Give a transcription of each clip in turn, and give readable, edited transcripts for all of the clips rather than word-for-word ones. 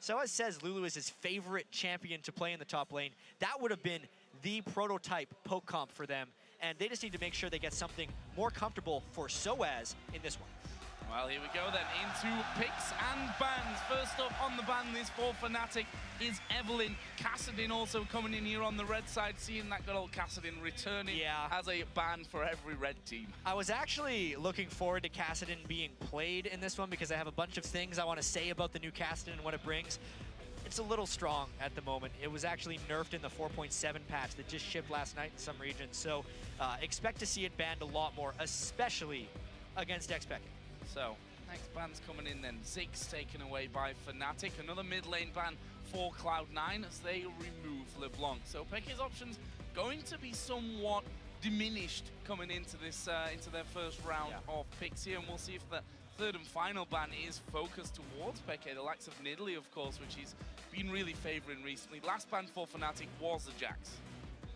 Soaz says Lulu is his favorite champion to play in the top lane. That would have been the prototype poke comp for them, and they just need to make sure they get something more comfortable for Soaz in this one. Well, here we go then, into picks and bans. First up on the ban list for Fnatic is Evelyn. Kassadin also coming in here on the red side, seeing that good old Kassadin returning as a ban for every red team. I was actually looking forward to Kassadin being played in this one because I have a bunch of things I want to say about the new Kassadin and what it brings. It's a little strong at the moment. It was actually nerfed in the 4.7 patch that just shipped last night in some regions, so expect to see it banned a lot more, especially against Xpec. So, next ban's coming in then. Ziggs taken away by Fnatic. Another mid lane ban for Cloud9 as they remove LeBlanc. So Peke's options going to be somewhat diminished coming into this into their first round of picks here, and we'll see if the third and final ban is focused towards Peke. The likes of Nidalee, of course, which he's been really favouring recently. Last ban for Fnatic was the Jax.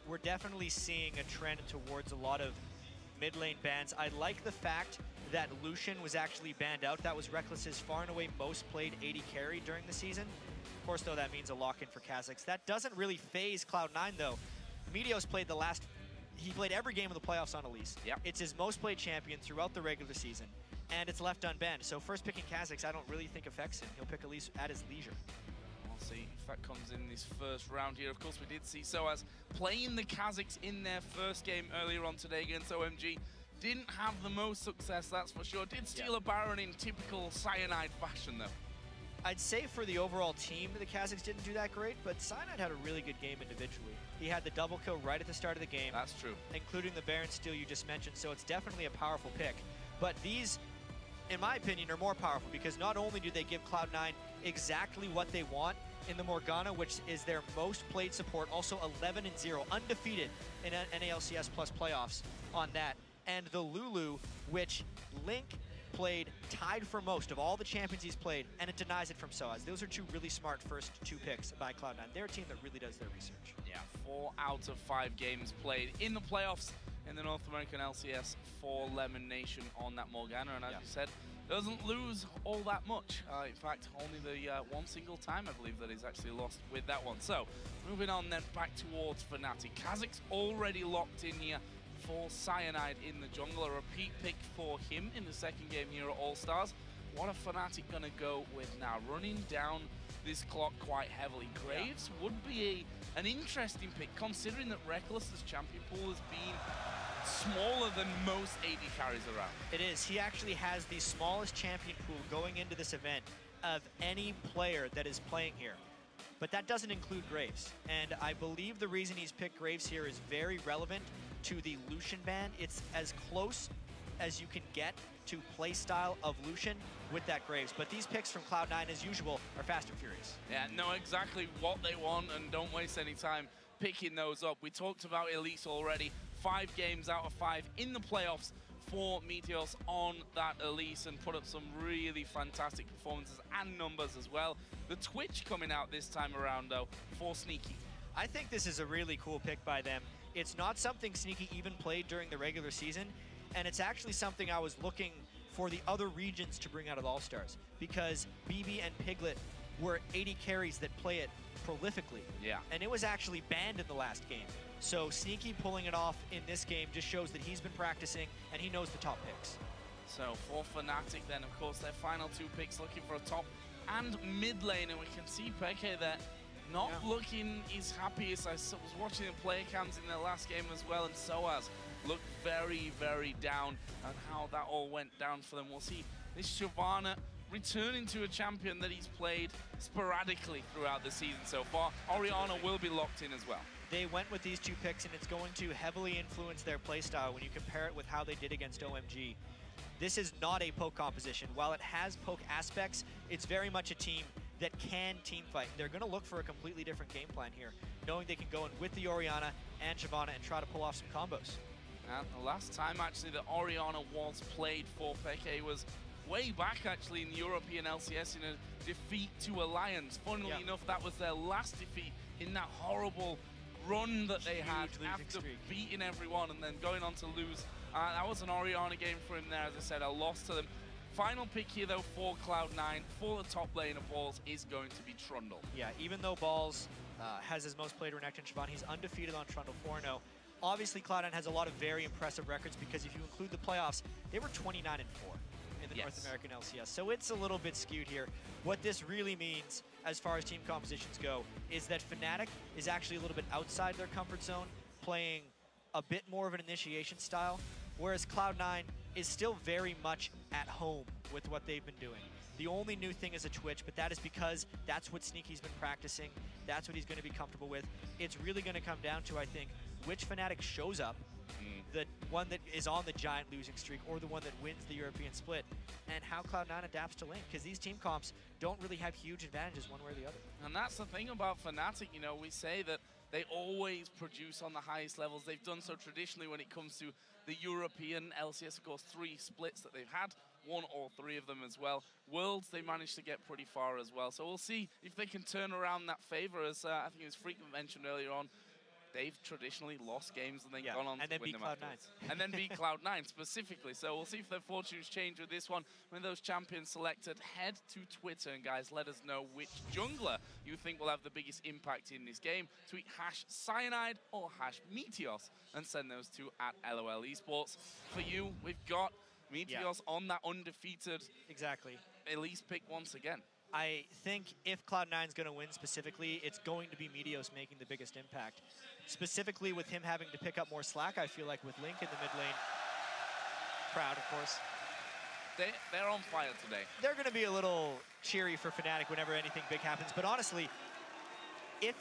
We're definitely seeing a trend towards a lot of mid lane bans. I like the fact that Lucian was actually banned out. That was Reckless's far and away most played AD carry during the season. Of course, though, that means a lock-in for Kha'Zix. That doesn't really phase Cloud9, though. Meteos played he played every game of the playoffs on Elise. Yep. It's his most played champion throughout the regular season, and it's left unbanned. So first picking Kha'Zix, I don't really think affects him. He'll pick Elise at his leisure. We'll see if that comes in this first round here. Of course, we did see Soaz playing the Kha'Zix in their first game earlier on today against OMG. Didn't have the most success, that's for sure. Did steal a Baron in typical Cyanide fashion, though. I'd say for the overall team, the Kha'Zix didn't do that great, but Cyanide had a really good game individually. He had the double kill right at the start of the game. That's true. Including the Baron steal you just mentioned, so it's definitely a powerful pick. But these, in my opinion, are more powerful because not only do they give Cloud9 exactly what they want in the Morgana, which is their most played support, also 11-0, undefeated in NALCS Plus playoffs on that, and the Lulu, which Link played tied for most of all the champions he's played, and it denies it from Soaz. Those are two really smart first two picks by Cloud9. They're a team that really does their research. Yeah, 4 out of 5 games played in the playoffs in the North American LCS for Lemon Nation on that Morgana, and as you said, doesn't lose all that much. In fact, only the one single time, I believe, that he's actually lost with that one. So, moving on then back towards Fnatic. Kha'Zix already locked in here for Cyanide in the jungle. A repeat pick for him in the second game here at All-Stars. What are Fnatic going to go with now? Running down this clock quite heavily. Graves would be an interesting pick, considering that Reckless's champion pool has been smaller than most AD carries around. It is. He actually has the smallest champion pool going into this event of any player that is playing here. But that doesn't include Graves. And I believe the reason he's picked Graves here is very relevant to the Lucian ban. It's as close as you can get to playstyle of Lucian with that Graves. But these picks from Cloud9, as usual, are fast and furious. Yeah, know exactly what they want and don't waste any time picking those up. We talked about Elise already. 5 games out of 5 in the playoffs for Meteos on that Elise, and put up some really fantastic performances and numbers as well. The Twitch coming out this time around, though, for Sneaky. I think this is a really cool pick by them. It's not something Sneaky even played during the regular season, and it's actually something I was looking for the other regions to bring out of All-Stars, because BB and Piglet were 80 carries that play it prolifically. Yeah. And it was actually banned in the last game. So Sneaky pulling it off in this game just shows that he's been practicing and he knows the top picks. So for Fnatic then, of course, their final 2 picks looking for a top and mid lane, and we can see Peke there not looking his happiest. I was watching the player cams in their last game as well, and Soaz looked very, very down on how that all went down for them. We'll see this Shyvana returning to a champion that he's played sporadically throughout the season so far. Orianna will be locked in as well. They went with these 2 picks, and it's going to heavily influence their playstyle when you compare it with how they did against OMG. This is not a poke composition. While it has poke aspects, it's very much a team that can team fight. They're going to look for a completely different game plan here, knowing they can go in with the Orianna and Shyvana and try to pull off some combos. And the last time actually that Orianna was played for Peke was way back actually in the European LCS in a defeat to Alliance. Funnily enough, that was their last defeat in that horrible run that they had after beating everyone and then going on to lose. That was an Orianna game for him there, as I said, a loss to them. Final pick here, though, for Cloud9, for the top lane of Balls, is going to be Trundle. Yeah, even though Balls has his most played Renekton Siobhan, he's undefeated on Trundle 4-0. Obviously, Cloud9 has a lot of very impressive records because if you include the playoffs, they were 29-4 in the North American LCS. So it's a little bit skewed here. What this really means, as far as team compositions go, is that Fnatic is actually a little bit outside their comfort zone, playing a bit more of an initiation style, whereas Cloud9 is still very much at home with what they've been doing. The only new thing is a Twitch, but that is because that's what Sneaky's been practicing. That's what he's going to be comfortable with. It's really going to come down to, I think, which Fnatic shows up, the one that is on the giant losing streak or the one that wins the European split, and how Cloud9 adapts to lane, because these team comps don't really have huge advantages one way or the other. And that's the thing about Fnatic, you know, we say that they always produce on the highest levels. They've done so traditionally when it comes to the European LCS, of course, 3 splits that they've had, 1 or 3 of them as well. Worlds, they managed to get pretty far as well. So we'll see if they can turn around that favor, as I think it was Freak mentioned earlier on. They've traditionally lost games and then gone on to win them afterwards. And then beat Cloud9 specifically. So we'll see if their fortunes change with this one. When those champions selected, head to Twitter and guys, let us know which jungler you think will have the biggest impact in this game. Tweet #Cyanide or #Meteos and send those to @LOL Esports. For you, we've got Meteos on that undefeated Elise pick once again. I think if Cloud9 is going to win specifically, it's going to be Meteos making the biggest impact. Specifically with him having to pick up more slack, I feel like with Link in the mid lane, proud of course. They're on fire today. They're going to be a little cheery for Fnatic whenever anything big happens, but honestly, if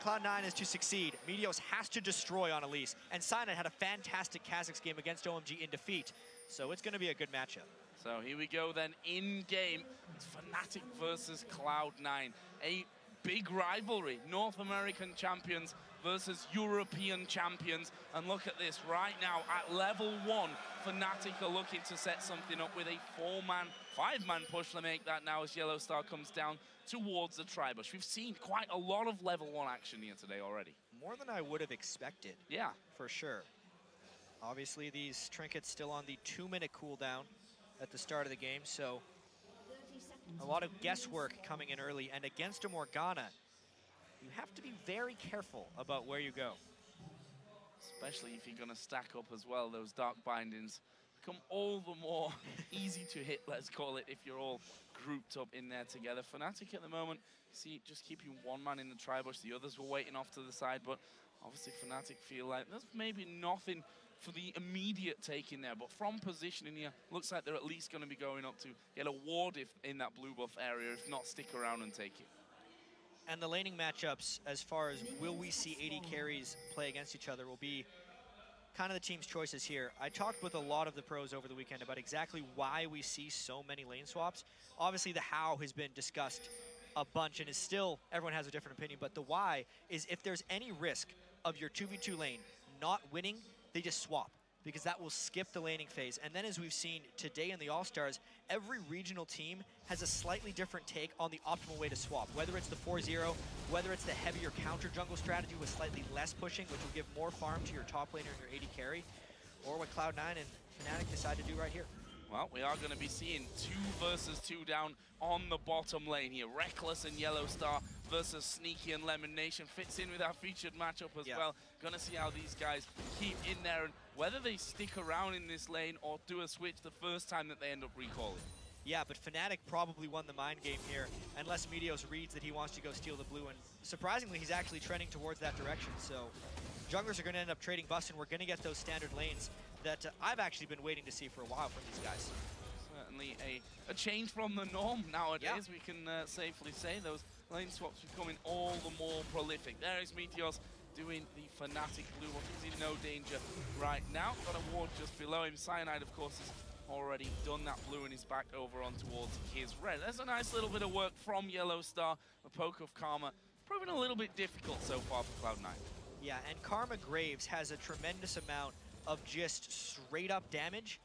Cloud9 is to succeed, Meteos has to destroy on Elise, and Cyanide had a fantastic Kha'Zix game against OMG in defeat, so it's going to be a good matchup. So here we go then, in-game, it's Fnatic versus Cloud9. A big rivalry, North American champions versus European champions. And look at this, right now at level 1, Fnatic are looking to set something up with a 5-man push to make that now as Yellowstar comes down towards the Tribush. We've seen quite a lot of level 1 action here today already. More than I would have expected. Yeah. For sure. Obviously these trinkets still on the 2-minute cooldown at the start of the game, so a lot of guesswork coming in early, and against a Morgana, you have to be very careful about where you go. Especially if you're going to stack up as well, those dark bindings become all the more easy to hit, let's call it, if you're all grouped up in there together. Fnatic at the moment, see, just keeping 1 man in the Tribush, the others were waiting off to the side, but obviously Fnatic feel like there's maybe nothing for the immediate take in there, but from positioning here, looks like they're at least going to be going up to get a ward if in that blue buff area, if not stick around and take it. And the laning matchups, as far as will we see AD carries play against each other, will be kind of the team's choices here. I talked with a lot of the pros over the weekend about exactly why we see so many lane swaps. Obviously the how has been discussed a bunch and is still, everyone has a different opinion, but the why is if there's any risk of your 2v2 lane not winning, they just swap, because that will skip the laning phase. And then as we've seen today in the All-Stars, every regional team has a slightly different take on the optimal way to swap, whether it's the 4-0, whether it's the heavier counter jungle strategy with slightly less pushing, which will give more farm to your top laner and your AD carry, or what Cloud9 and Fnatic decide to do right here. Well, we are going to be seeing 2 versus 2 down on the bottom lane here. Reckless and Yellowstar versus Sneaky and Lemon Nation. Fits in with our featured matchup as well. Going to see how these guys keep in there and whether they stick around in this lane or do a switch the first time that they end up recalling. Yeah, but Fnatic probably won the mind game here, unless Meteos reads that he wants to go steal the blue, and surprisingly, he's actually trending towards that direction, so junglers are going to end up trading buffs, and we're going to get those standard lanes that I've actually been waiting to see for a while from these guys. Certainly a change from the norm nowadays, we can safely say. Those lane swaps becoming all the more prolific. There is Meteos doing the Fnatic blue buff. He's in no danger right now. Got a ward just below him. Cyanide, of course, has already done that blue and he's back over on towards his red. There's a nice little bit of work from Yellowstar. A poke of Karma proving a little bit difficult so far for Cloud9. Yeah, and Karma Graves has a tremendous amount of just straight up damage.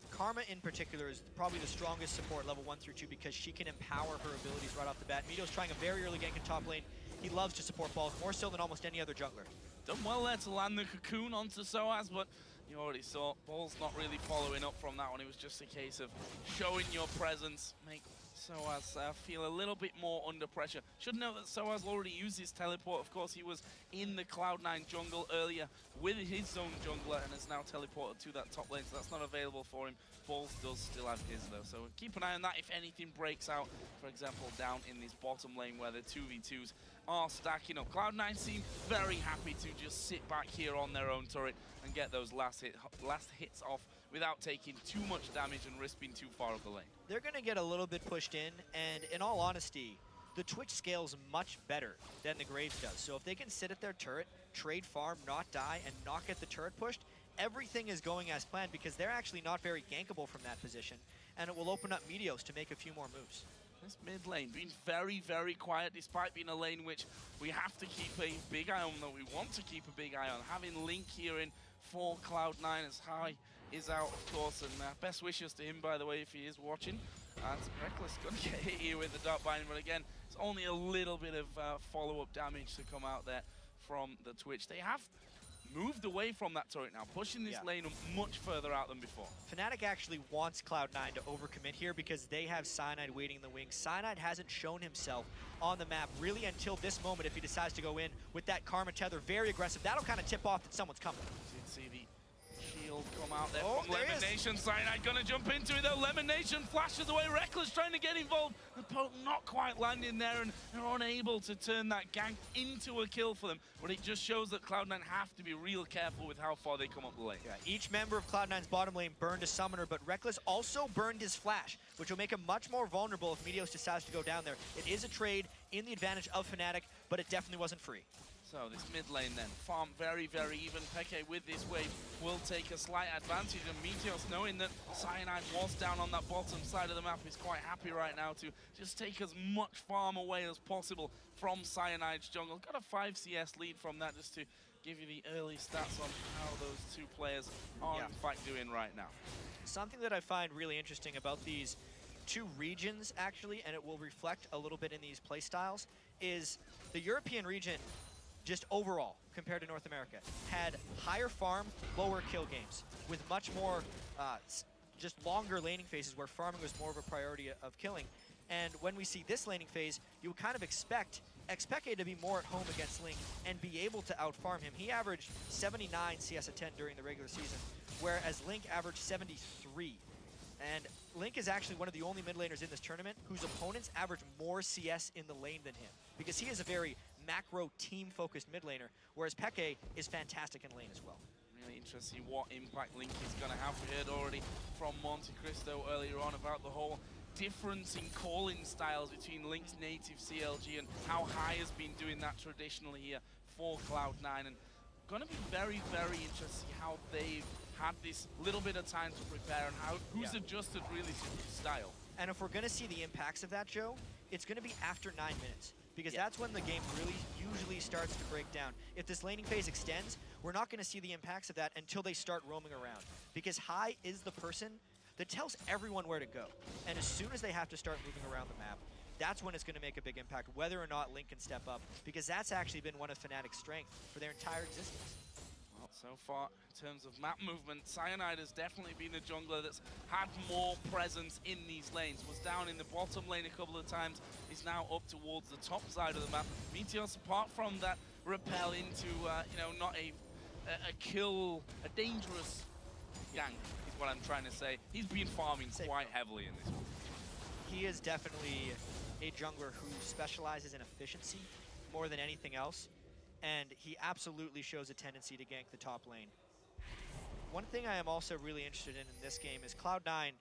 Karma in particular is probably the strongest support level 1 through 2 because she can empower her abilities right off the bat. Meteos trying a very early gank in top lane. He loves to support balls more so than almost any other jungler. Done well there to land the cocoon onto Soaz, but You already saw, Ball's not really following up from that one. It was just a case of showing your presence, make Soaz feel a little bit more under pressure. Should note that Soaz already used his teleport. Of course, he was in the Cloud9 jungle earlier with his own jungler and has now teleported to that top lane, so that's not available for him. Balls does still have his though, so keep an eye on that if anything breaks out, for example, down in this bottom lane where the 2v2s are stacking up. Cloud9 seem very happy to just sit back here on their own turret and get those last hits off without taking too much damage and risk being too far up the lane. They're going to get a little bit pushed in, and in all honesty, the Twitch scales much better than the Graves does. So if they can sit at their turret, trade farm, not die, and not get the turret pushed, everything is going as planned because they're actually not very gankable from that position, and it will open up Meteos to make a few more moves. This mid lane being very, very quiet, despite being a lane which we have to keep a big eye on, though we want to keep a big eye on. Having Link here in for Cloud9 as High is out, of course, and best wishes to him, by the way, if he is watching. And Reckless gonna get hit here with the Dark Binding, but again, it's only a little bit of follow-up damage to come out there from the Twitch. They have moved away from that turret now, pushing this lane much further out than before. Fnatic actually wants Cloud9 to overcommit here because they have Cyanide waiting in the wings. Cyanide hasn't shown himself on the map really until this moment if he decides to go in with that Karma Tether, very aggressive. That'll kind of tip off that someone's coming. You can see the shield come out there from there Lemon Nation. Cyanide gonna jump into it though. Lemon Nation flashes away. Reckless trying to get involved. The poke not quite landing there, and they're unable to turn that gank into a kill for them. But it just shows that Cloud9 have to be real careful with how far they come up the lane. Yeah, each member of Cloud9's bottom lane burned a summoner, but Reckless also burned his flash, which will make him much more vulnerable if Meteos decides to go down there. It is a trade in the advantage of Fnatic, but it definitely wasn't free. So this mid lane then, farm very, very even. Peke with this wave will take a slight advantage, and Meteos, knowing that Cyanide was down on that bottom side of the map, is quite happy right now to just take as much farm away as possible from Cyanide's jungle. Got a 5 CS lead from that, just to give you the early stats on how those two players are in fact doing right now. Something that I find really interesting about these two regions, actually, and it will reflect a little bit in these playstyles, is the European region, just overall, compared to North America, had higher farm, lower kill games, with much more, just longer laning phases where farming was more of a priority of killing. And when we see this laning phase, you would kind of expect Peke to be more at home against Link and be able to outfarm him. He averaged 79 CS a 10 during the regular season, whereas Link averaged 73. And Link is actually one of the only mid laners in this tournament whose opponents average more CS in the lane than him, because he is a very macro team-focused mid laner, whereas Peke is fantastic in lane as well. Really interesting what impact Link is going to have. We heard already from Monte Cristo earlier on about the whole difference in calling styles between Link's native CLG and how High has been doing that traditionally here for Cloud9. And going to be very, very interesting to see how they've had this little bit of time to prepare and how who's adjusted really to his style. And if we're going to see the impacts of that, Joe, it's going to be after 9 minutes. Because that's when the game really usually starts to break down. If this laning phase extends, we're not going to see the impacts of that until they start roaming around. Because High is the person that tells everyone where to go. And as soon as they have to start moving around the map, that's when it's going to make a big impact, whether or not Link can step up. Because that's actually been one of Fnatic's strengths for their entire existence. Well, so far, in terms of map movement, Cyanide has definitely been a jungler that's had more presence in these lanes. Was down in the bottom lane a couple of times, is now up towards the top side of the map. Meteos, apart from that repel into, you know, not a dangerous gank, is what I'm trying to say. He's been farming quite heavily in this one. He is definitely a jungler who specializes in efficiency more than anything else. And he absolutely shows a tendency to gank the top lane. One thing I am also really interested in this game is Cloud9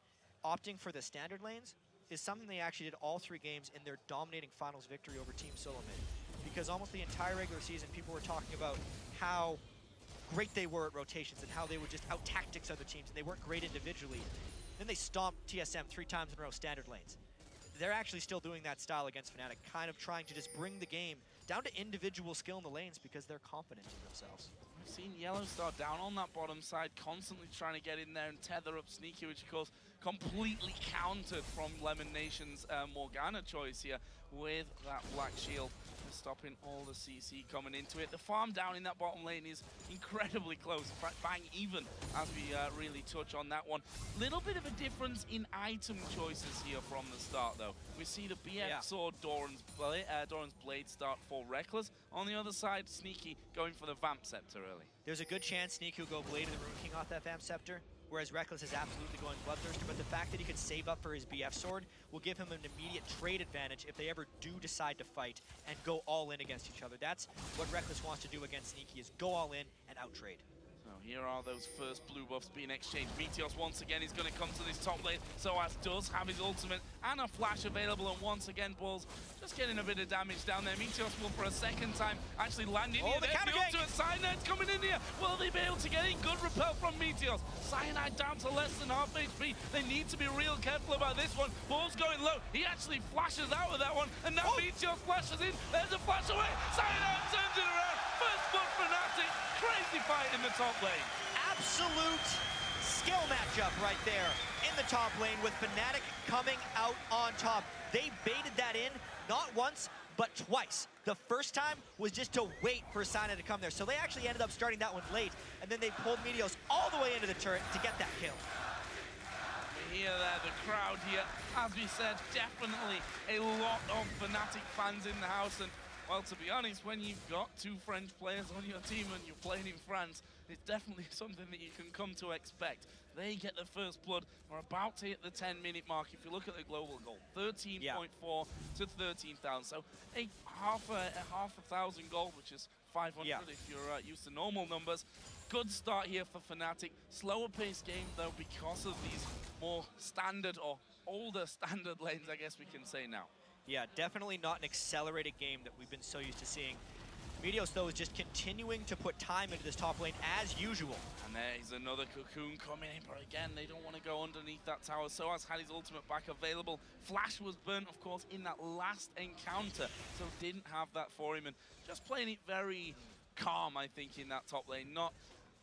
opting for the standard lanes is something they actually did all 3 games in their dominating finals victory over Team Solo Mid. Because almost the entire regular season, people were talking about how great they were at rotations and how they would just out-tactics other teams, and they weren't great individually. Then they stomped TSM 3 times in a row, standard lanes. They're actually still doing that style against Fnatic, kind of trying to just bring the game down to individual skill in the lanes because they're confident in themselves. We've seen Yellowstar down on that bottom side, constantly trying to get in there and tether up Sneaky, which of course completely countered from Lemon Nation's Morgana choice here with that Black Shield. Just stopping all the CC coming into it. The farm down in that bottom lane is incredibly close. In fact, bang even as we really touch on that one. Little bit of a difference in item choices here from the start, though. We see the BF Sword, Doran's Blade start for Reckless. On the other side, Sneaky going for the Vamp Scepter early. There's a good chance Sneaky will go Blade of the Ruin King off that Vamp Scepter, whereas Reckless is absolutely going Bloodthirster, but the fact that he could save up for his BF Sword will give him an immediate trade advantage if they ever do decide to fight and go all in against each other. That's what Reckless wants to do against Sneaky, is go all in and out-trade. So here are those first blue buffs being exchanged. Meteos once again is going to come to this top lane. Soaz does have his ultimate and a flash available, and once again, Balls just getting a bit of damage down there. Meteos will for a second time actually land in here. The ultimate Cyanide's coming in here. Will they be able to get in? Good repel from Meteos. Cyanide down to less than half HP. They need to be real careful about this one. Balls going low. He actually flashes out with that one, and now Meteos flashes in. There's a flash away. Cyanide turns it around. First blood for Fnatic. Crazy fight in the top lane. Absolute skill matchup right there in the top lane with Fnatic coming out on top. They baited that in, not once, but twice. The first time was just to wait for Cyanide to come there. So they actually ended up starting that one late, and then they pulled Meteos all the way into the turret to get that kill. We hear there, the crowd here, as we said, definitely a lot of Fnatic fans in the house. And well, to be honest, when you've got two French players on your team and you're playing in France, it's definitely something that you can come to expect. They get the first blood. We're about to hit the 10-minute mark. If you look at the global goal, 13.4 to 13,000. So half a thousand gold, which is 500 if you're used to normal numbers. Good start here for Fnatic. Slower paced game, though, because of these more standard or older standard lanes, I guess we can say now. Yeah, definitely not an accelerated game that we've been so used to seeing. Meteos, though, is just continuing to put time into this top lane as usual. And there's another Cocoon coming in, but again, they don't want to go underneath that tower. Soaz had his ultimate back available. Flash was burnt, of course, in that last encounter, so didn't have that for him. And just playing it very calm, I think, in that top lane. Not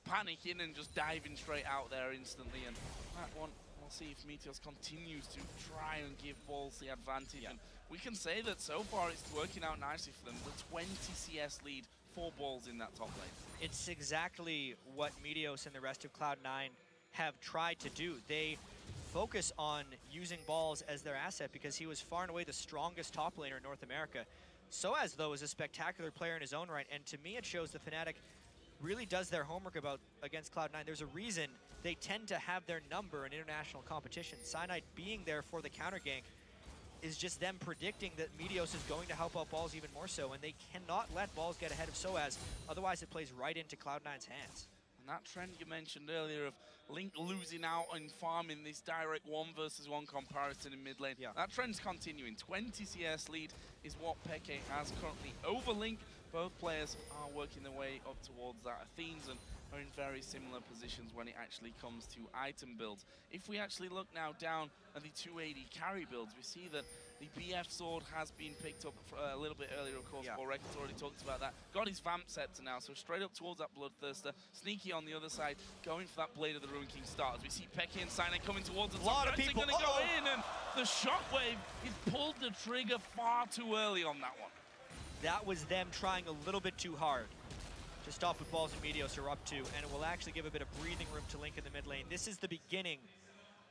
panicking and just diving straight out there instantly. And that one, we'll see if Meteos continues to try and give Balls the advantage. And we can say that so far it's working out nicely for them. The 20 CS lead for Balls in that top lane. It's exactly what Meteos and the rest of Cloud9 have tried to do. They focus on using Balls as their asset because he was far and away the strongest top laner in North America. Soaz, though, is a spectacular player in his own right, and to me it shows that Fnatic really does their homework against Cloud9. There's a reason they tend to have their number in international competition. Cyanide being there for the counter gank is just them predicting that Meteos is going to help out Balls even more so, and they cannot let Balls get ahead of Soaz, otherwise it plays right into Cloud9's hands. And that trend you mentioned earlier of Link losing out on farming this direct 1 versus 1 comparison in mid lane, that trend's continuing. 20 CS lead is what Peke has currently over Link. Both players are working their way up towards that. Athenes and are in very similar positions when it actually comes to item builds. If we actually look now down at the 280 carry builds, we see that the BF Sword has been picked up a little bit earlier, of course. Reckless already talked about that. Got his Vamp Scepter now, so straight up towards that Bloodthirster. Sneaky on the other side, going for that Blade of the Ruin King start. As we see Peke and Cyanide coming towards us. A lot of people going to go in, and the Shockwave, he's pulled the trigger far too early on that one. That was them trying a little bit too hard to stop what Balls and Meteos are up to, and it will actually give a bit of breathing room to Link in the mid lane. This is the beginning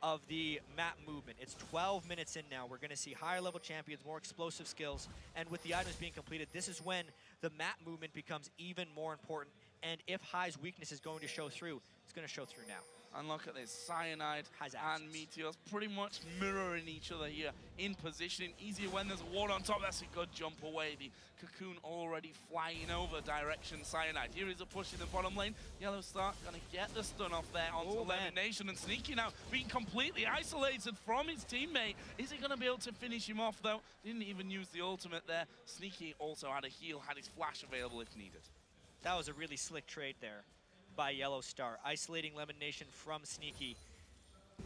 of the map movement. It's 12 minutes in now. We're going to see higher level champions, more explosive skills, and with the items being completed, this is when the map movement becomes even more important, and if High's weakness is going to show through, it's going to show through now. And look at this, Cyanide and Meteos pretty much mirroring each other here in positioning. Easier when there's a ward on top, that's a good jump away. The Cocoon already flying over direction Cyanide. Here is a push in the bottom lane. Yellow Star gonna get the stun off there onto Elimination, and Sneaky now being completely isolated from his teammate. Is he gonna be able to finish him off though? Didn't even use the ultimate there. Sneaky also had a heal, had his flash available if needed. That was a really slick trade there by Yellow Star, isolating Lemon Nation from Sneaky.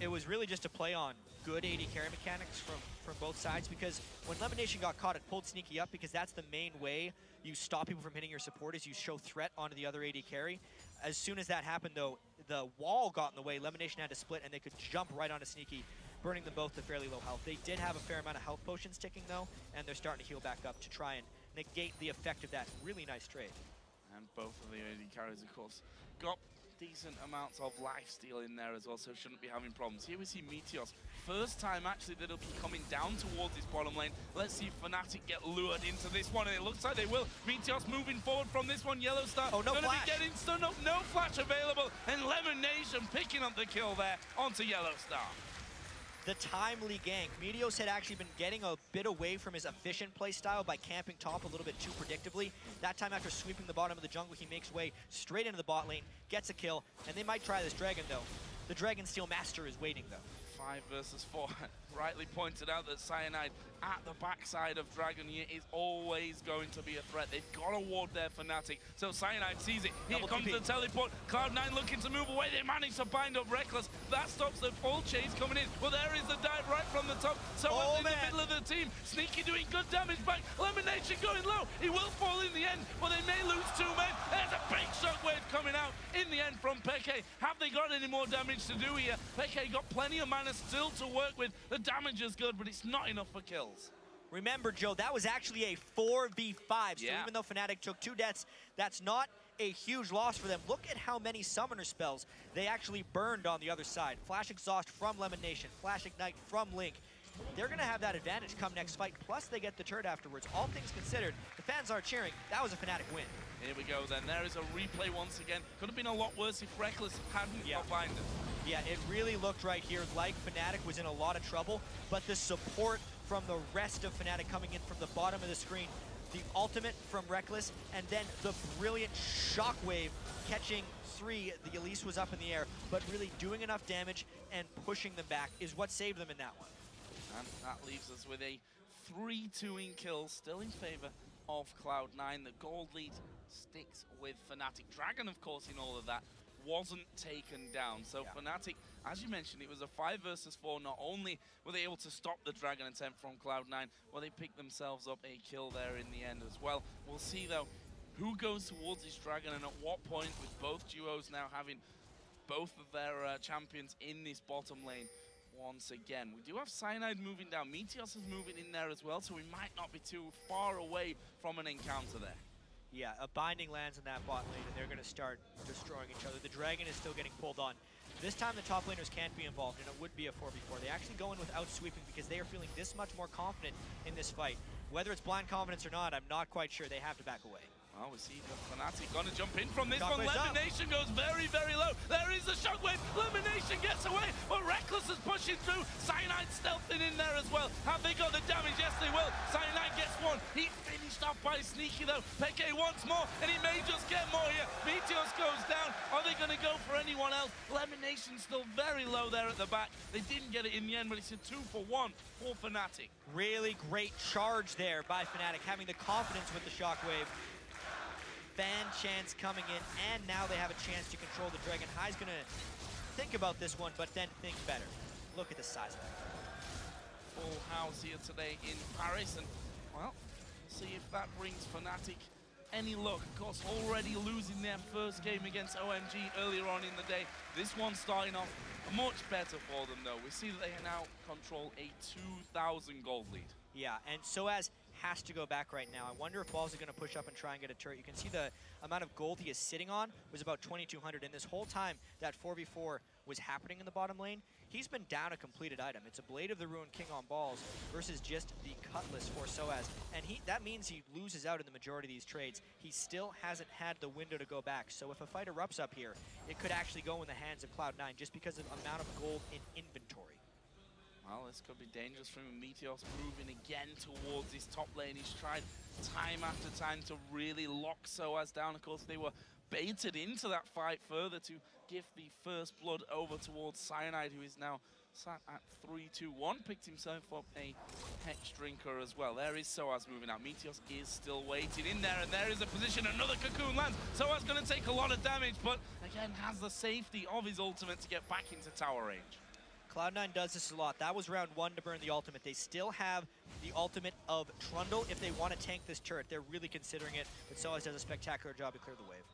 It was really just a play on good AD carry mechanics from both sides, because when Lemon Nation got caught, it pulled Sneaky up, because that's the main way you stop people from hitting your support, is you show threat onto the other AD carry. As soon as that happened, though, the wall got in the way. Lemon Nation had to split, and they could jump right onto Sneaky, burning them both to fairly low health. They did have a fair amount of health potions ticking, though, and they're starting to heal back up to try and negate the effect of that. Really nice trade. And both of the AD carries, of course, got decent amounts of lifesteal in there as well, so shouldn't be having problems. Here we see Meteos. First time, actually, that he'll be coming down towards his bottom lane. Let's see if Fnatic get lured into this one, and it looks like they will. Meteos moving forward from this one. Yellow Star no gonna flash. be getting stunned up. No flash available, and Lemon Nation picking up the kill there onto Yellow Star. The timely gank. Meteos had actually been getting a bit away from his efficient play style by camping top a little bit too predictably. That time after sweeping the bottom of the jungle, he makes way straight into the bot lane, gets a kill, and they might try this Dragon though. The Dragon Steel Master is waiting though. 5 versus 4. Rightly pointed out that Cyanide at the backside of Dragon here is always going to be a threat. They've got a ward there for Fnatic, so Cyanide sees it. Here comes the teleport. Cloud9 looking to move away. They manage to bind up Reckless. That stops the full chase coming in. Well, there is the dive right from the top. So in the middle of the team. Sneaky doing good damage back. Elimination going low. He will fall in the end, but they may lose 2 men. There's a big shockwave coming out in the end from Peke. Have they got any more damage to do here? Peke got plenty of mana still to work with. The damage is good, but it's not enough for kills. Remember, Joe, that was actually a 4v5, so even though Fnatic took 2 deaths, that's not a huge loss for them. Look at how many summoner spells they actually burned on the other side. Flash Exhaust from Lemon Nation, Flash Ignite from Link. They're going to have that advantage come next fight, plus they get the turret afterwards. All things considered, the fans are cheering. That was a Fnatic win. Here we go then. There is a replay once again. Could have been a lot worse if Reckless hadn't got binded. Yeah, it really looked right here like Fnatic was in a lot of trouble, but the support from the rest of Fnatic coming in from the bottom of the screen, the ultimate from Reckless, and then the brilliant shockwave catching 3. The Elise was up in the air, but really doing enough damage and pushing them back is what saved them in that one. And that leaves us with a 3-2 in kills, still in favor of Cloud9. The gold lead sticks with Fnatic. Dragon, of course, in all of that, wasn't taken down. So Fnatic, as you mentioned, it was a 5 versus 4. Not only were they able to stop the Dragon attempt from Cloud9, well, they picked themselves up a kill there in the end as well. We'll see, though, who goes towards this Dragon and at what point, with both duos now having both of their champions in this bottom lane once again. We do have Cyanide moving down. Meteos is moving in there as well, so we might not be too far away from an encounter there. Yeah, a binding lands in that bot lane, and they're going to start destroying each other. The Dragon is still getting pulled on. This time, the top laners can't be involved, and it would be a 4v4. They actually go in without sweeping because they are feeling this much more confident in this fight. Whether it's blind confidence or not, I'm not quite sure. They have to back away. Well, we see the Fnatic gonna jump in from this one. Shockwave's up. Lemonation goes very, very low. There is the shockwave. Lemonation gets away, but Reckless is pushing through. Cyanide stealthing in there as well. Have they got the damage? Yes, they will. Cyanide gets one. He finished off by Sneaky though. Peke wants more, and he may just get more here. Meteos goes down. Are they gonna go for anyone else? Lemonation still very low there at the back. They didn't get it in the end, but it's a 2-for-1 for Fnatic. Really great charge there by Fnatic, having the confidence with the shockwave. Fan chance coming in, and now they have a chance to control the Dragon. High's gonna think about this one, but then think better. Look at the size of that. Full house here today in Paris, and well, we'll see if that brings Fnatic any luck. Of course, already losing their first game against OMG earlier on in the day. This one starting off much better for them, though. We see that they now control a 2,000 gold lead. Yeah, and Soaz has to go back right now. I wonder if Balls are going to push up and try and get a turret. You can see the amount of gold he is sitting on was about 2,200, and this whole time that 4v4 was happening in the bottom lane, he's been down a completed item. It's a Blade of the Ruined King on Balls versus just the Cutlass for Soaz, and that means he loses out in the majority of these trades. He still hasn't had the window to go back, so if a fight erupts up here, it could actually go in the hands of Cloud9 just because of the amount of gold in inventory. Well, this could be dangerous for him. Meteos moving again towards his top lane. He's tried time after time to really lock Soaz down. Of course, they were baited into that fight further to give the first blood over towards Cyanide, who is now sat at 3-2-1. Picked himself up a Hex Drinker as well. There is Soaz moving out. Meteos is still waiting in there, and there is a position. Another Cocoon lands. Soaz going to take a lot of damage, but again, has the safety of his ultimate to get back into tower range. Cloud9 does this a lot. That was round 1 to burn the ultimate. They still have the ultimate of Trundle if they want to tank this turret. They're really considering it, but Soaz does a spectacular job to clear the wave.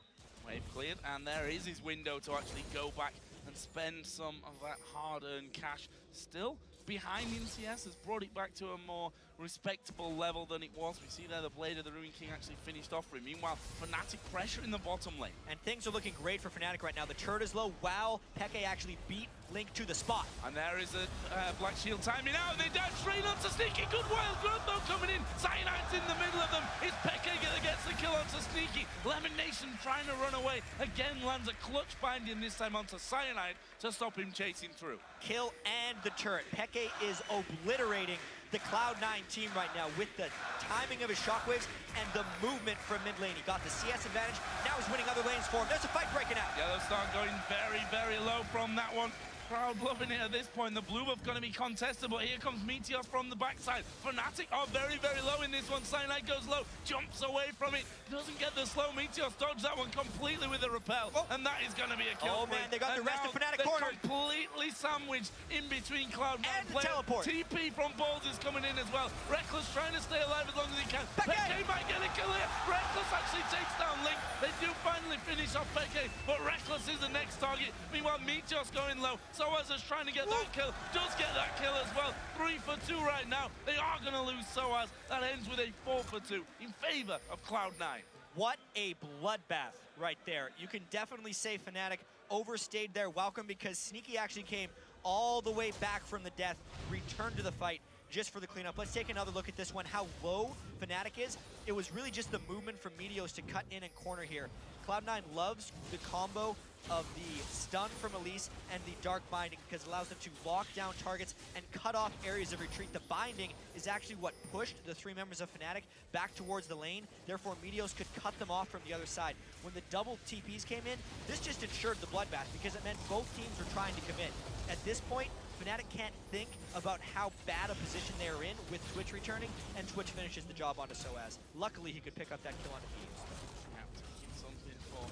Wave cleared, and there is his window to actually go back and spend some of that hard-earned cash. Still behind NCS has brought it back to a more respectable level than it was. We see there the Blade of the Ruin King actually finished off for him. Meanwhile, Fnatic pressure in the bottom lane. And things are looking great for Fnatic right now. The turret is low. Wow, Peke actually beat Link to the spot. And there is a Black Shield timing out. They dash straight onto Sneaky. Good wild growth though coming in. Cyanide's in the middle of them. It's Peke that gets the kill onto Sneaky. Lemon Nation trying to run away. Again lands a clutch binding this time onto Cyanide to stop him chasing through. Kill and the turret. Peke is obliterating the Cloud9 team right now with the timing of his shockwaves and the movement from mid lane. He got the CS advantage. Now he's winning other lanes for him. There's a fight breaking out. Yellow Star going very, very low from that one. Crowd loving it at this point. The blue buff going to be contested, but here comes Meteos from the backside. Fnatic are very, very low in this one. Cyanide goes low, jumps away from it, doesn't get the slow. Meteos dodges that one completely with a repel, and that is going to be a kill. Oh man, they got the rest of Fnatic cornered. Completely sandwiched in between Cloud9 and the teleport. TP from Balls is coming in as well. Reckless trying to stay alive as long as he can. Peke might get a kill here. Reckless actually takes down Link. They do finally finish off Peke, but Reckless is the next target. Meanwhile, Meteos going low. Soaz is trying to get that kill, does get that kill as well. 3 for 2 right now. They are going to lose Soaz. That ends with a 4 for 2 in favor of Cloud9. What a bloodbath right there. You can definitely say Fnatic overstayed their welcome because Sneaky actually came all the way back from the death, returned to the fight just for the cleanup. Let's take another look at this one, how low Fnatic is. It was really just the movement from Meteos to cut in and corner here. Cloud9 loves the combo of the stun from Elise and the dark binding because it allows them to lock down targets and cut off areas of retreat. The binding is actually what pushed the 3 members of Fnatic back towards the lane. Therefore, Meteos could cut them off from the other side. When the double TPs came in, this just ensured the bloodbath because it meant both teams were trying to commit. At this point, Fnatic can't think about how bad a position they are in with Twitch returning, and Twitch finishes the job onto Soaz. Luckily, he could pick up that kill on the Thieves. Something for,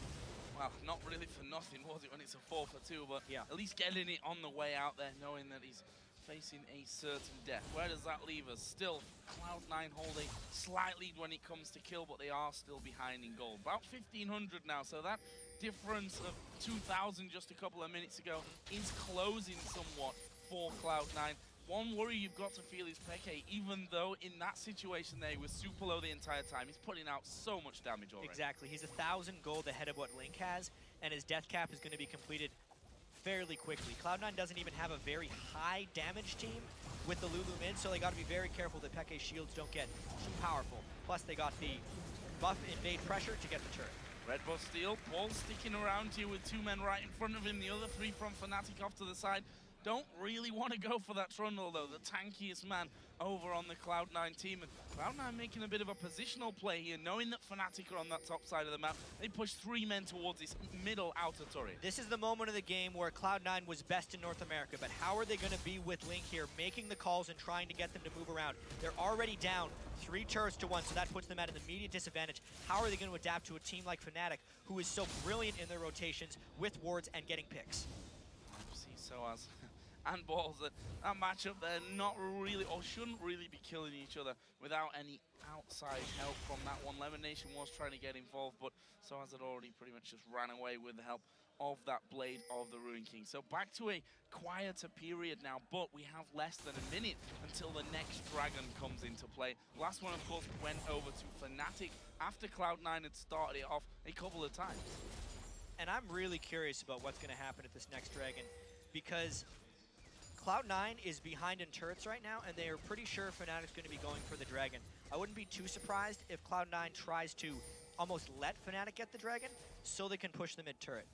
well, not really for nothing, was it, when it's a 4 for 2, but yeah, at least getting it on the way out there, knowing that he's facing a certain death. Where does that leave us? Still, Cloud9 holding slight lead when it comes to kill, but they are still behind in gold. About 1,500 now, so that difference of 2,000 just a couple of minutes ago is closing somewhat for Cloud9. One worry you've got to feel is Peke, even though in that situation there he was super low the entire time, he's putting out so much damage already. Exactly, he's 1,000 gold ahead of what Link has, and his death cap is going to be completed fairly quickly. Cloud9 doesn't even have a very high damage team with the Lulu mid, so they got to be very careful that Peke's shields don't get too powerful. Plus they got the buff invade pressure to get the turret. Red buff steal, Paul sticking around here with 2 men right in front of him, the other 3 from Fnatic off to the side. Don't really want to go for that Trundle though, the tankiest man over on the Cloud9 team. And Cloud9 making a bit of a positional play here, knowing that Fnatic are on that top side of the map. They push 3 men towards this middle outer turret. This is the moment of the game where Cloud9 was best in North America, but how are they going to be with Link here, making the calls and trying to get them to move around? They're already down 3 turrets to 1, so that puts them at an immediate disadvantage. How are they going to adapt to a team like Fnatic, who is so brilliant in their rotations with wards and getting picks? See Soaz and Balls, that matchup there not really, or shouldn't really be killing each other without any outside help from that one. Lemon Nation was trying to get involved, but Soaz had already pretty much just ran away with the help of that Blade of the Ruin King. So back to a quieter period now, but we have less than a minute until the next Dragon comes into play. Last one, of course, went over to Fnatic after Cloud9 had started it off a couple of times. And I'm really curious about what's going to happen at this next Dragon, because Cloud9 is behind in turrets right now, and they are pretty sure Fnatic's going to be going for the Dragon. I wouldn't be too surprised if Cloud9 tries to almost let Fnatic get the Dragon so they can push the mid-turret.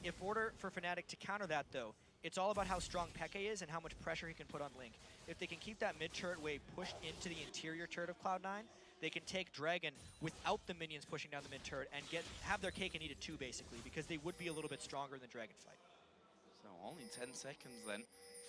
In order for Fnatic to counter that, though, it's all about how strong Peke is and how much pressure he can put on Link. If they can keep that mid-turret wave pushed into the interior turret of Cloud9, they can take Dragon without the minions pushing down the mid-turret and have their cake and eat it too, basically, because they would be a little bit stronger in the Dragon fight. So only 10 seconds then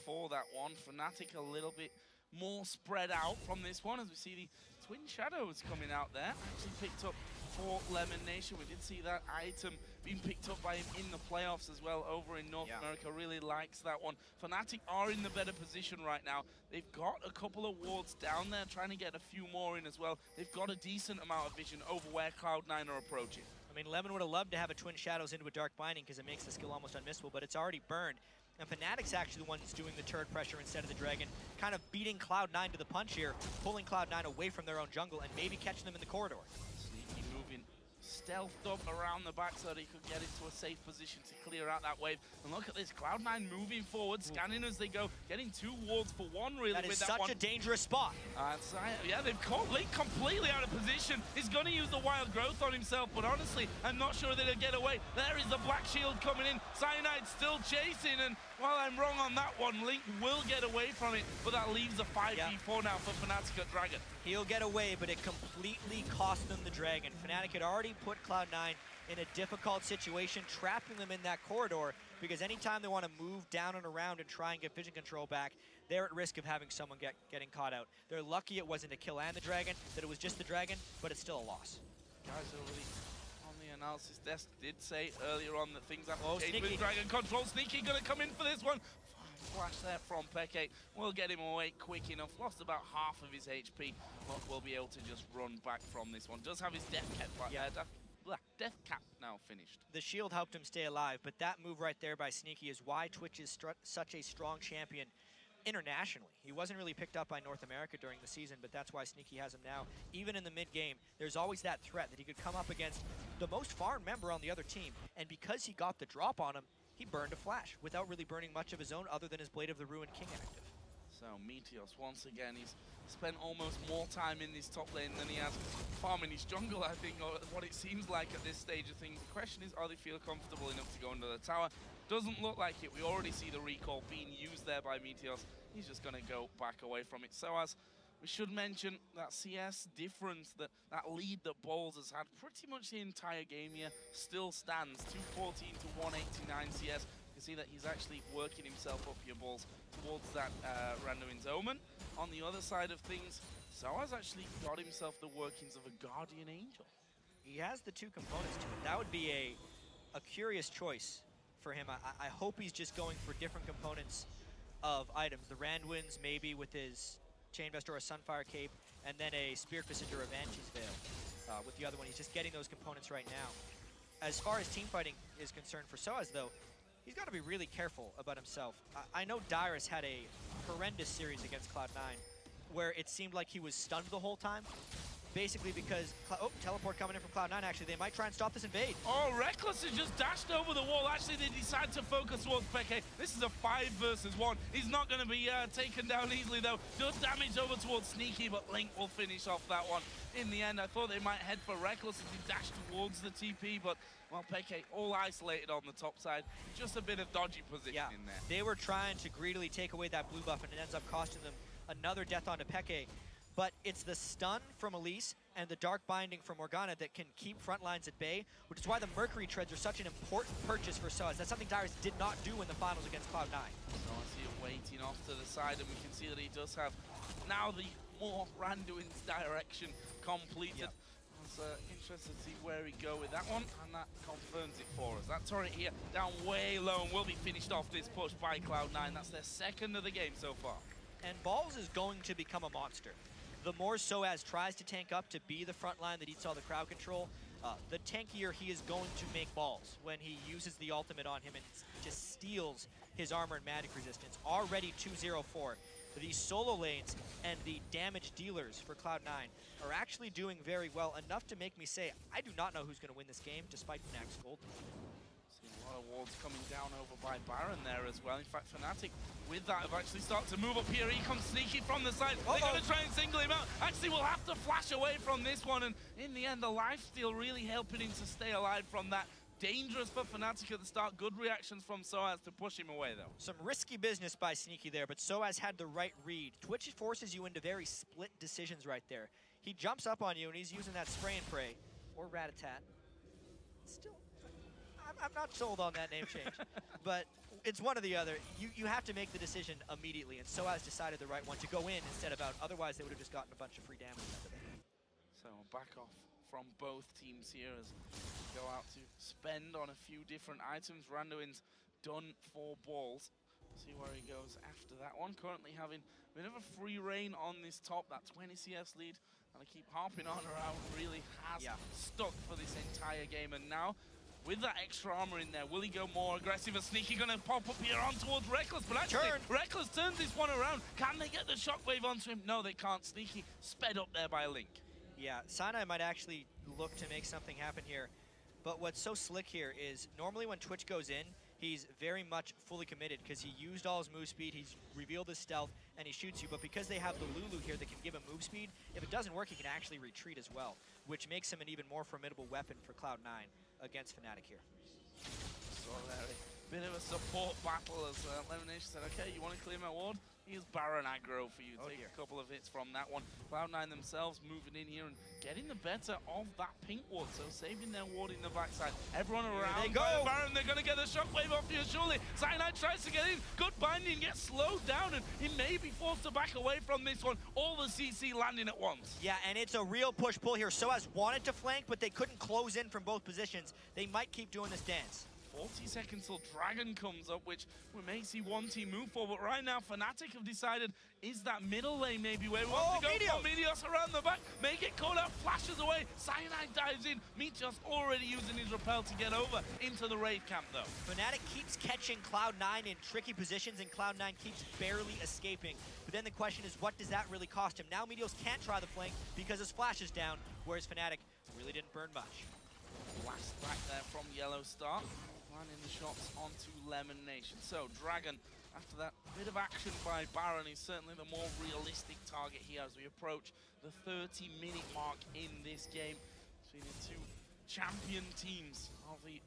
for that one. Fnatic a little bit more spread out from this one, as we see the Twin Shadows coming out there. Actually picked up for Lemon Nation. We did see that item being picked up by him in the playoffs as well over in North America. Really likes that one. Fnatic are in the better position right now. They've got a couple of wards down there, trying to get a few more in as well. They've got a decent amount of vision over where Cloud9 are approaching. I mean, Lemon would have loved to have a Twin Shadows into a Dark Binding because it makes the skill almost unmissable, but it's already burned. And Fnatic's actually the one who's doing the turret pressure instead of the Dragon, kind of beating Cloud9 to the punch here, pulling Cloud9 away from their own jungle and maybe catching them in the corridor. Sneaky moving, stealthed up around the back so that he could get into a safe position to clear out that wave. And look at this, Cloud9 moving forward, scanning as they go, getting 2 wards for 1 really. That is with that such one. a dangerous spot. Yeah, they've caught Link completely out of position. He's going to use the wild growth on himself, but honestly, I'm not sure that he'll get away. There is the Black Shield coming in. Cyanide still chasing, and while I'm wrong on that one, Link will get away from it, but that leaves a 5v4 now for Fnatic at Dragon. He'll get away, but it completely cost them the Dragon. Fnatic had already put Cloud9 in a difficult situation, trapping them in that corridor, because anytime they want to move down and around and try and get vision control back, they're at risk of having someone getting caught out. They're lucky it wasn't a kill and the Dragon, that it was just the Dragon, but it's still a loss. Guys already on the analysis desk did say earlier on that things have to change Sneaky. with Dragon control. Sneaky gonna come in for this one. Flash there from Peke. We'll get him away quick enough. Lost about half of his HP, but we'll be able to just run back from this one. Does have his death cap, death cap now finished. The shield helped him stay alive, but that move right there by Sneaky is why Twitch is such a strong champion internationally. He wasn't really picked up by North America during the season, but that's why Sneaky has him now. Even in the mid-game, there's always that threat that he could come up against the most farmed member on the other team, and because he got the drop on him, he burned a flash without really burning much of his own other than his Blade of the Ruined King active. So Meteos, once again, he's spent almost more time in this top lane than he has farming his jungle, I think, or what it seems like at this stage of things. The question is, are they feel comfortable enough to go under the tower? Doesn't look like it. We already see the recall being used there by Meteos. He's just going to go back away from it. So as we should mention, that CS difference, that lead that Balls has had pretty much the entire game here still stands. 214 to 189 CS. You can see that he's actually working himself up here, Balls, towards that Randuin's Omen. On the other side of things, Soaz actually got himself the workings of a Guardian Angel. He has the 2 components to it. That would be a curious choice for him. I hope he's just going for different components of items. The Randuin's maybe with his Chain Vest or a Sunfire Cape, and then a Spirit Fist or a Banshee's Veil. With the other one, he's just getting those components right now. As far as team fighting is concerned for Soaz, though, he's got to be really careful about himself. I know Dyrus had a horrendous series against Cloud9, where it seemed like he was stunned the whole time. Basically because, teleport coming in from Cloud9, actually. They might try and stop this invade. Oh, Reckless has just dashed over the wall. Actually, they decide to focus towards Peke. This is a 5 versus 1. He's not going to be taken down easily, though. Does damage over towards Sneaky, but Link will finish off that one. In the end, I thought they might head for Reckless as he dashed towards the TP, but, well, Peke all isolated on the top side. Just a bit of dodgy position in there. They were trying to greedily take away that blue buff, and it ends up costing them another death onto Peke. But it's the stun from Elise and the Dark Binding from Morgana that can keep front lines at bay, which is why the Mercury Treads are such an important purchase for Soaz. That's something Dyrus did not do in the finals against Cloud9. So I see him waiting off to the side, and we can see that he does have now the more Randuin's direction completed. It's interested to see where he go with that one, and that confirms it for us. That turret here down way low and will be finished off this push by Cloud9. That's their 2nd of the game so far. And Balls is going to become a monster. The more Soaz tries to tank up to be the front line that eats all the crowd control, the tankier he is going to make Balls when he uses the ultimate on him and just steals his armor and magic resistance. Already 2-0-4. These solo lanes and the damage dealers for Cloud9 are actually doing very well, enough to make me say I do not know who's going to win this game despite Fnatic's gold. A lot of wards coming down over by Baron there as well. In fact, Fnatic, with that, have actually started to move up here. He comes Sneaky from the side. They're going to try and single him out. Actually, we'll have to flash away from this one. And in the end, the lifesteal really helping him to stay alive from that. Dangerous for Fnatic at the start. Good reactions from Soaz to push him away, though. Some risky business by Sneaky there, but Soaz had the right read. Twitch forces you into very split decisions right there. He jumps up on you, and he's using that spray and pray, or rat-a-tat. Still, I'm not sold on that name change, but it's one or the other. You have to make the decision immediately, and Soaz decided the right one to go in instead of out. Otherwise, they would have just gotten a bunch of free damage out of it. So back off from both teams here as we go out to spend on a few different items. Randuin's done 4 balls. See where he goes after that one. Currently having a bit of a free reign on this top, that 20 CS lead. And I keep harping on around, really has stuck for this entire game. And now with that extra armor in there. Will he go more aggressive? A sneaky gonna pop up here on towards Reckless, but actually Reckless turns this one around. Can they get the shockwave onto him? No, they can't. Sneaky sped up there by Link. Yeah, Sinai might actually look to make something happen here. But what's so slick here is normally when Twitch goes in, he's very much fully committed because he used all his move speed, he's revealed his stealth, and he shoots you. But because they have the Lulu here that can give him move speed, if it doesn't work, he can actually retreat as well, which makes him an even more formidable weapon for Cloud9 against Fnatic here. So Larry, bit of a support battle as Lemonation said, okay, you want to clear my ward? Here's Baron aggro for you. Take a couple of hits from that one. Cloud9 themselves moving in here and getting the better of that pink ward, so saving their ward in the backside. Everyone around. They go. Baron, they're going to get the shockwave off here, surely. Cyanide tries to get in. Good binding, gets slowed down, and he may be forced to back away from this one. All the CC landing at once. Yeah, and it's a real push-pull here. SOAS wanted to flank, but they couldn't close in from both positions. They might keep doing this dance. 40 seconds till Dragon comes up, which we may see one team move for, but right now Fnatic have decided, is that middle lane maybe where we want to go for Meteos around the back, make it caught out, flashes away, Cyanide dives in, Meteos already using his rappel to get over into the raid camp though. Fnatic keeps catching Cloud9 in tricky positions and Cloud9 keeps barely escaping. But then the question is, what does that really cost him? Now Meteos can't try the flank because his flash is down, whereas Fnatic really didn't burn much. Blast back there from Yellow Star. Landing the shots onto Lemon Nation. So Dragon, after that bit of action by Baron, is certainly the more realistic target here as we approach the 30-minute mark in this game between the two champion teams of the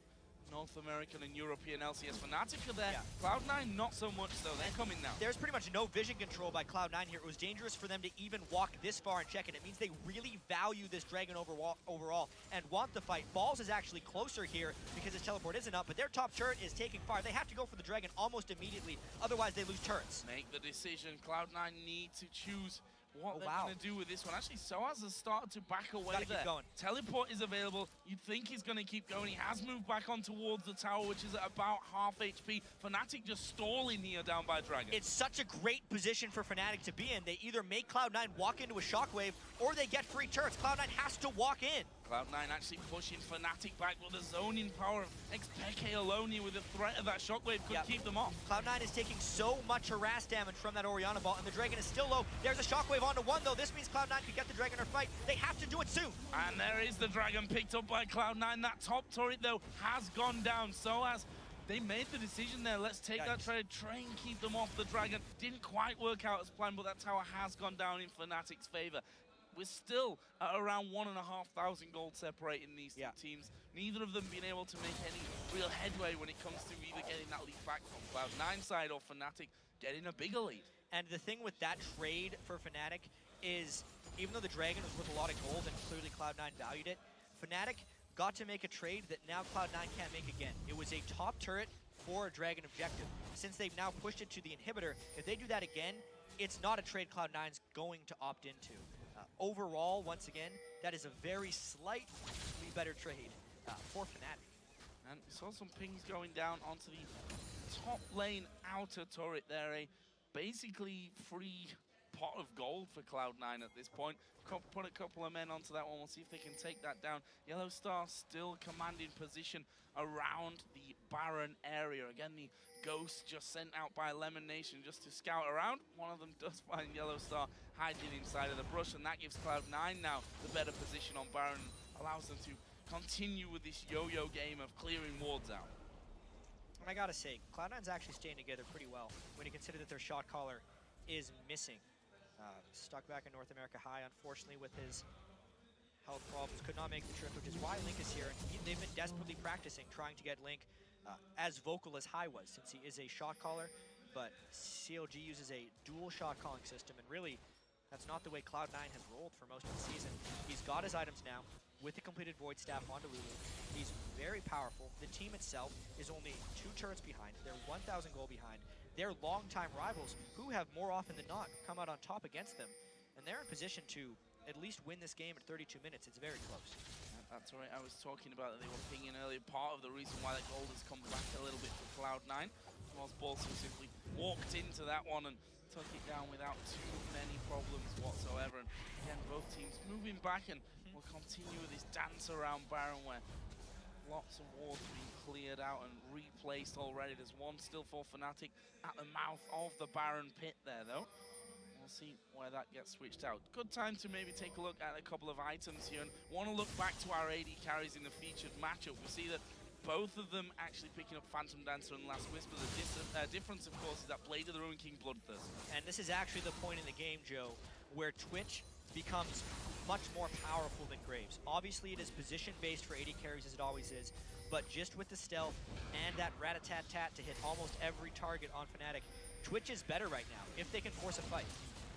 North American and European LCS. Fnatic are there. Yeah. Cloud9 not so much though. They're coming now. There's pretty much no vision control by Cloud9 here. It was dangerous for them to even walk this far and check it. It means they really value this Dragon overall and want the fight. Balls is actually closer here because his teleport isn't up, but their top turret is taking fire. They have to go for the Dragon almost immediately, otherwise they lose turrets. Make the decision. Cloud9 need to choose what they're going to do with this one. Actually, SOAS has started to back away there. Keep going. Teleport is available. You'd think he's going to keep going. He has moved back on towards the tower, which is at about half HP. Fnatic just stalling here down by Dragon. It's such a great position for Fnatic to be in. They either make Cloud9 walk into a shockwave or they get free turrets. Cloud9 has to walk in. Cloud9 actually pushing Fnatic back with the zoning power of Xpeke alone here with the threat of that shockwave could keep them off. Cloud9 is taking so much harass damage from that Orianna ball, and the Dragon is still low. There's a shockwave onto one, though. This means Cloud9 could get the Dragon or fight. They have to do it soon. And there is the Dragon picked up by Cloud9. That top turret, though, has gone down. SOAS, they made the decision there. Let's take that trade, try and keep them off the Dragon. Didn't quite work out as planned, but that tower has gone down in Fnatic's favor. We're still at around 1,500 gold separating these two teams. Neither of them being able to make any real headway when it comes to either getting that lead back from Cloud9 side or Fnatic getting a bigger lead. And the thing with that trade for Fnatic is, even though the Dragon was worth a lot of gold and clearly Cloud9 valued it, Fnatic got to make a trade that now Cloud9 can't make again. It was a top turret for a Dragon objective. Since they've now pushed it to the inhibitor, if they do that again, it's not a trade Cloud9's going to opt into. Overall, once again, that is a very slightly better trade for Fnatic. And we saw some pings going down onto the top lane outer turret there. A basically free pot of gold for Cloud9 at this point. Put a couple of men onto that one. We'll see if they can take that down. Yellow Star still commanding position around the Baron area. Again, the Ghost just sent out by Lemon Nation just to scout around. One of them does find Yellow Star hiding inside of the brush, and that gives Cloud9 now the better position on Baron, allows them to continue with this yo-yo game of clearing wards out. And I gotta say, Cloud9's actually staying together pretty well when you consider that their shot caller is missing. Stuck back in North America High, unfortunately, with his health problems. Could not make the trip, which is why Link is here. And they've been desperately practicing, trying to get Link as vocal as High was, since he is a shot caller. But CLG uses a dual shot calling system, and really, that's not the way Cloud9 has rolled for most of the season. He's got his items now with the completed Void Staff onto Lulu. He's very powerful. The team itself is only 2 turrets behind. They're 1,000 gold behind. They're longtime rivals who have more often than not come out on top against them. And they're in position to at least win this game at 32 minutes. It's very close. That's right. I was talking about that they were pinging earlier. Part of the reason why that gold has come back a little bit for Cloud9 was Balsam simply walked into that one and took it down without too many problems whatsoever. And again, both teams moving back, and we'll continue with this dance around Baron where Lots of wards being cleared out and replaced already. There's one still for Fnatic at the mouth of the Baron pit there, though. We'll see where that gets switched out. Good time to maybe take a look at a couple of items here, and want to look back to our AD carries in the featured matchup. We see that both of them actually picking up Phantom Dancer and Last Whisper. The difference, of course, is that Blade of the Ruin King Bloodthirst. And this is actually the point in the game, Joe, where Twitch becomes much more powerful than Graves. Obviously, it is position-based for AD carries, as it always is, but just with the stealth and that rat-a-tat-tat to hit almost every target on Fnatic, Twitch is better right now, if they can force a fight.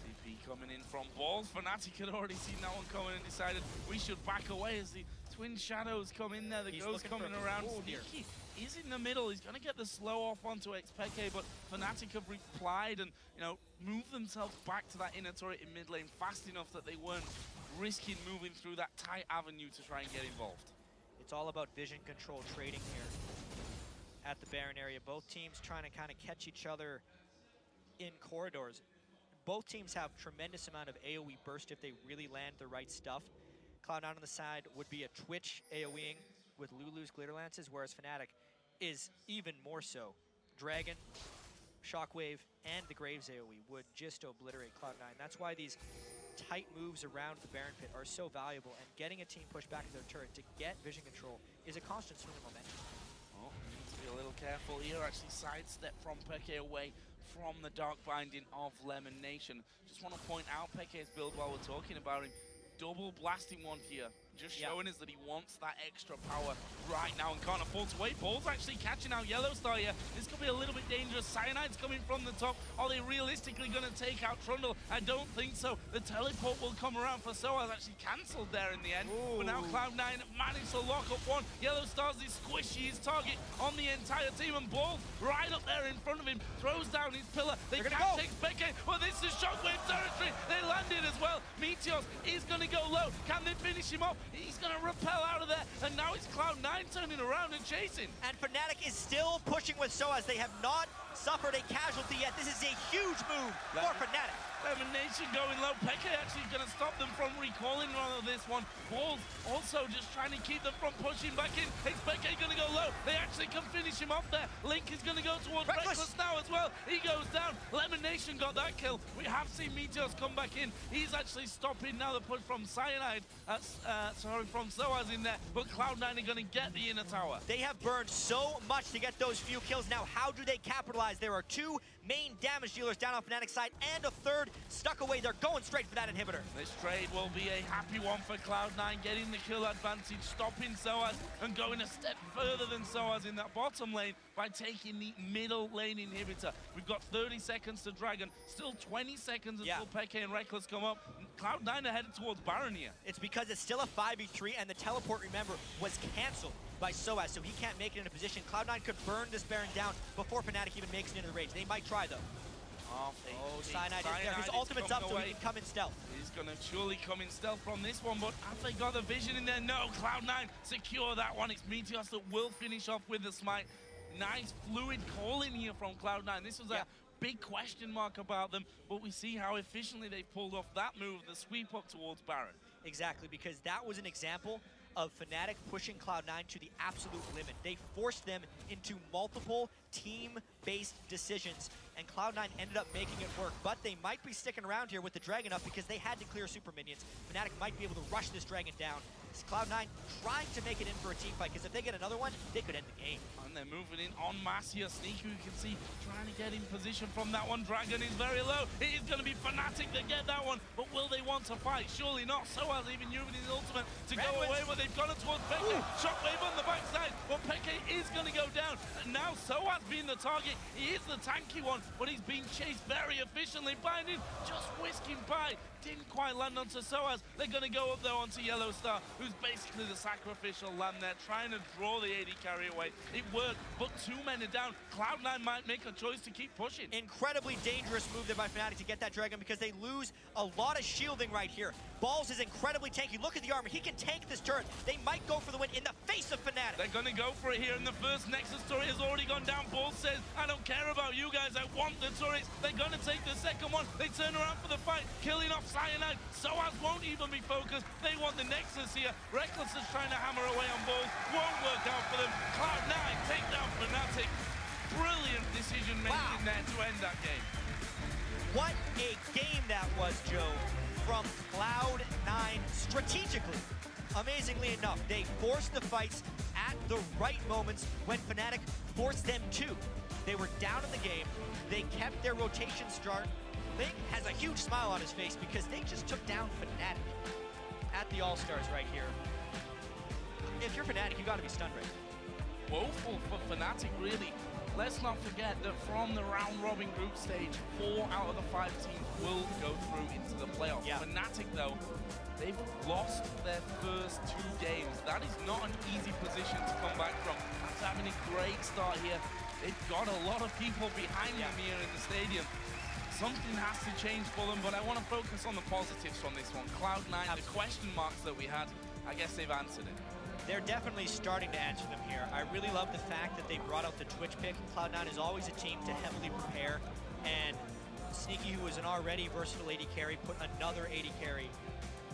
TP coming in from Balls. Fnatic had already seen that one coming and decided we should back away as the Twin Shadows come in there. The Ghost coming around. Sneaky is in the middle. He's going to get the slow off onto XPK, but Fnatic have replied and, you know, moved themselves back to that inner turret in mid lane fast enough that they weren't risking moving through that tight avenue to try and get involved. It's all about vision control trading here at the Baron area. Both teams trying to kind of catch each other in corridors. Both teams have tremendous amount of AoE burst if they really land the right stuff. Cloud9 on the side would be a Twitch AoEing with Lulu's Glitter Lances, whereas Fnatic is even more so. Dragon, Shockwave, and the Graves AoE would just obliterate Cloud9. That's why these tight moves around the Baron pit are so valuable, and getting a team pushed back to their turret to get vision control is a constant swing of momentum. Oh, need to be a little careful here. Actually sidestep from Peke away from the Dark Binding of Lemon Nation. Just want to point out Peke's build while we're talking about him. Double blasting one here. Just showing us that he wants that extra power right now and can't afford to wait. Ball's actually catching out Yellow Star here. This could be a little bit dangerous. Cyanide's coming from the top. Are they realistically going to take out Trundle? I don't think so. The teleport will come around for Soaz. Actually cancelled there in the end. Ooh. But now Cloud9 managed to lock up one. Yellow Star's the squishiest target on the entire team, and Ball's right up there in front of him. Throws down his pillar. They can't take Peke. Well, this is Shockwave territory. They landed as well. Meteos is going to go low. Can they finish him off? He's going to rappel out of there, and now it's Cloud9 turning around and chasing. And Fnatic is still pushing with Soaz. They have not suffered a casualty yet. This is a huge move for Fnatic. Lemon Nation going low. Peke actually going to stop them from recalling on this one. Balls also just trying to keep them from pushing back in. Peke going to go low. They actually can finish him off there. Link is going to go towards Reckless now as well. He goes down. Lemon Nation got that kill. We have seen Meteos come back in. He's actually stopping now the push from Cyanide. From Soaz in there. But Cloud9 are going to get the inner tower. They have burned so much to get those few kills. Now, how do they capitalize? There are two main damage dealers down on Fnatic's side and a third stuck away. They're going straight for that inhibitor. This trade will be a happy one for Cloud9, getting the kill advantage, stopping Soaz and going a step further than Soaz in that bottom lane by taking the middle lane inhibitor. We've got 30 seconds to Dragon, still 20 seconds until Peke and Reckless come up. Cloud9 are headed towards Baron here. It's because it's still a 5v3 and the teleport, remember, was cancelled by Soaz, so he can't make it in a position. Cloud9 could burn this Baron down before Fnatic even makes it into the rage. They might try, though. Cyanide is there. His ultimate's up, so he can come in stealth. He's going to surely come in stealth from this one, but have they got the vision in there? No, Cloud9 secure that one. It's Meteos that will finish off with the smite. Nice fluid call in here from Cloud9. This was a big question mark about them, but we see how efficiently they pulled off that move, the sweep up towards Baron. Exactly, because that was an example of Fnatic pushing Cloud9 to the absolute limit. They forced them into multiple team-based decisions, and Cloud9 ended up making it work. But they might be sticking around here with the Dragon up because they had to clear super minions. Fnatic might be able to rush this Dragon down. It's Cloud9 trying to make it in for a team fight, because if they get another one, they could end the game. And they're moving in en masse here. Sneaky, you can see, trying to get in position from that one. Dragon is very low. It is going to be Fnatic that get that one, but will they want to fight? Surely not. Soaz even using his ultimate to go away, but they've gone towards Peke. Shockwave on the backside, but Peke is going to go down. And now Soaz being the target. He is the tanky one, but he's being chased very efficiently. Binding, just whisking by. Didn't quite land onto Soaz. They're going to go up though onto Yellow Star, who's basically the sacrificial lamb there, trying to draw the AD carry away. It worked, but two men are down. Cloud9 might make a choice to keep pushing. Incredibly dangerous move there by Fnatic to get that Dragon, because they lose a lot of shielding right here. Balls is incredibly tanky. Look at the armor. He can tank this turret. They might go for the win in the face of Fnatic. They're going to go for it here, and the first Nexus turret has already gone down. Balls says, I don't care about you guys. I want the turrets. They're going to take the second one. They turn around for the fight, killing off Cyanide. Soaz won't even be focused. They want the Nexus here. Reckless is trying to hammer away on balls. Won't work out for them. Cloud9 take down Fnatic. Brilliant decision making there to end that game. What a game that was, Joe, from Cloud9 strategically. Amazingly enough, they forced the fights at the right moments when Fnatic forced them to. They were down in the game. They kept their rotation start. Ling has a huge smile on his face because they just took down Fnatic at the All-Stars right here. If you're Fnatic, you got to be stunned right now. Woeful for Fnatic, really. Let's not forget that from the round-robin group stage, 4 out of the 5 teams will go through into the playoffs. Yeah. Fnatic, though, they've lost their first 2 games. That is not an easy position to come back from. After having a great start here, they've got a lot of people behind them here in the stadium. Something has to change for them, but I want to focus on the positives from this one. Cloud9, the question marks that we had, I guess they've answered it. They're definitely starting to answer them here. I really love the fact that they brought out the Twitch pick. Cloud9 is always a team to heavily prepare, and Sneaky, who was an already versatile AD carry, put another AD carry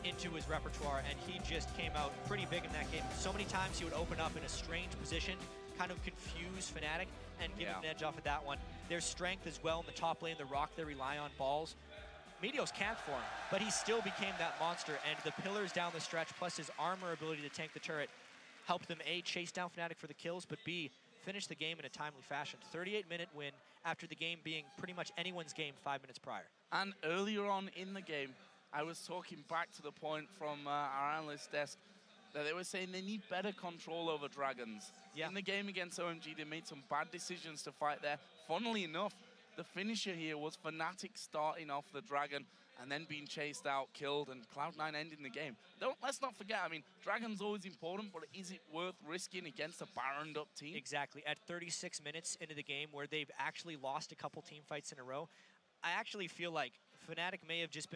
into his repertoire, and he just came out pretty big in that game. So many times he would open up in a strange position, kind of confuse Fnatic, and give him an edge off of that one. Their strength as well in the top lane, the rock they rely on balls. Meteos camped for him, but he still became that monster, and the pillars down the stretch, plus his armor ability to tank the turret, helped them A, chase down Fnatic for the kills, but B, finish the game in a timely fashion. 38-minute win after the game being pretty much anyone's game 5 minutes prior. And earlier on in the game, I was talking back to the point from our analyst desk that they were saying they need better control over Dragons. In the game against OMG, they made some bad decisions to fight there. Funnily enough, the finisher here was Fnatic starting off the Dragon and then being chased out, killed, and Cloud9 ending the game. Let's not forget, I mean, Dragon's always important, but is it worth risking against a Baroned up team? Exactly. At 36 minutes into the game where they've actually lost a couple team fights in a row, I actually feel like Fnatic may have just been